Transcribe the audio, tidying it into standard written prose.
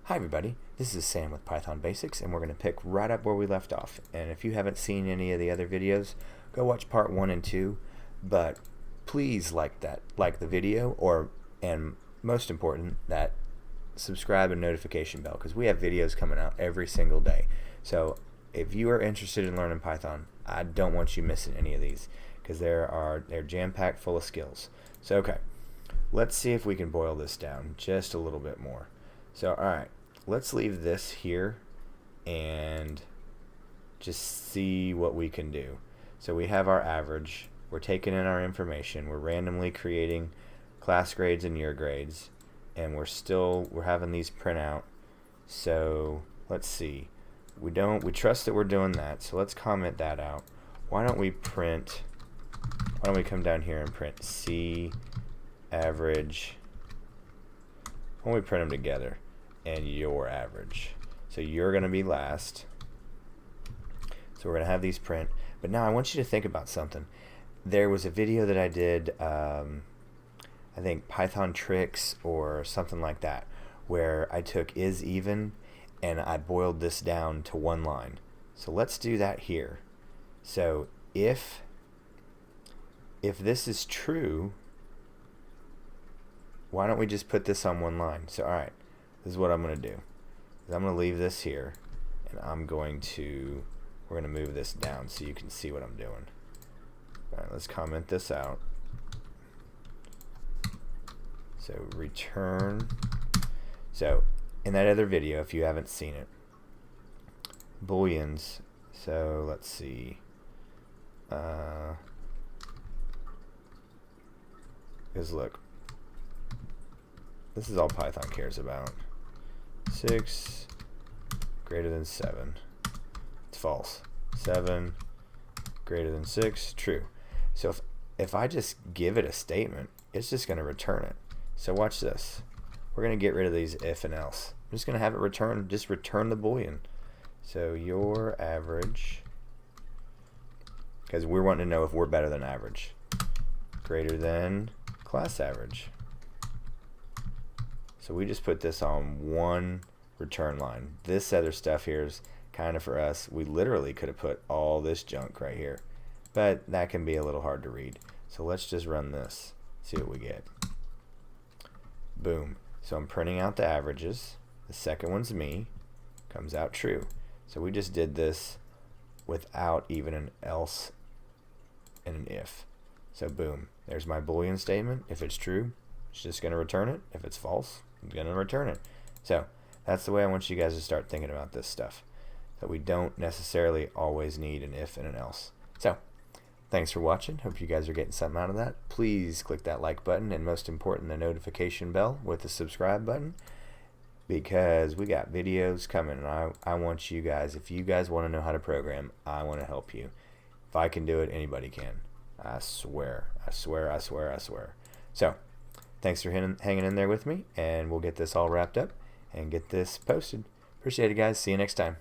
Hi everybody, this is Sam with Python Basics, and we're going to pick right up where we left off. And if you haven't seen any of the other videos, go watch part 1 and 2, but please like the video, and most important, that subscribe and notification bell, because we have videos coming out every single day. So if you are interested in learning Python, I don't want you missing any of these, because they're jam-packed full of skills. So okay, let's see if we can boil this down just a little bit more. So alright, let's leave this here and just see what we can do. So we have our average, we're taking in our information, we're randomly creating class grades and year grades, and we're having these print out. So let's see, we trust that we're doing that, so let's comment that out. Why don't we come down here and print C average? Why don't we print them together, and your average? So you're going to be last. So we're going to have these print. But now I want you to think about something. There was a video that I did, I think Python tricks or something like that, where I took is even and I boiled this down to one line. So let's do that here. So if this is true, why don't we just put this on one line? So alright, this is what I'm going to do. I'm going to leave this here, and we're going to move this down so you can see what I'm doing. Alright, let's comment this out. So return. So in that other video, if you haven't seen it, booleans. So let's see. Because look, this is all Python cares about. 6 greater than 7. It's false. 7 greater than 6. True. So if I just give it a statement, it's just going to return it. So watch this. We're going to get rid of these if and else. I'm just going to have it return the boolean. So your average, because we're wanting to know if we're better than average, greater than class average. So we just put this on one return line. This other stuff here is kind of for us. We literally could have put all this junk right here, but that can be a little hard to read. So let's just run this, see what we get. Boom. So I'm printing out the averages. The second one's me. Comes out true. So we just did this without even an else and an if. So boom. There's my Boolean statement. If it's true, it's just going to return it. If it's false, it's going to return it. So that's the way I want you guys to start thinking about this stuff. So we don't necessarily always need an if and an else. So thanks for watching. Hope you guys are getting something out of that. Please click that like button, and most important, the notification bell with the subscribe button, because we got videos coming, and I want you guys, if you guys want to know how to program, I want to help you. If I can do it, anybody can. I swear, I swear, I swear, I swear. So thanks for hanging in there with me, and we'll get this all wrapped up and get this posted. Appreciate it, guys. See you next time.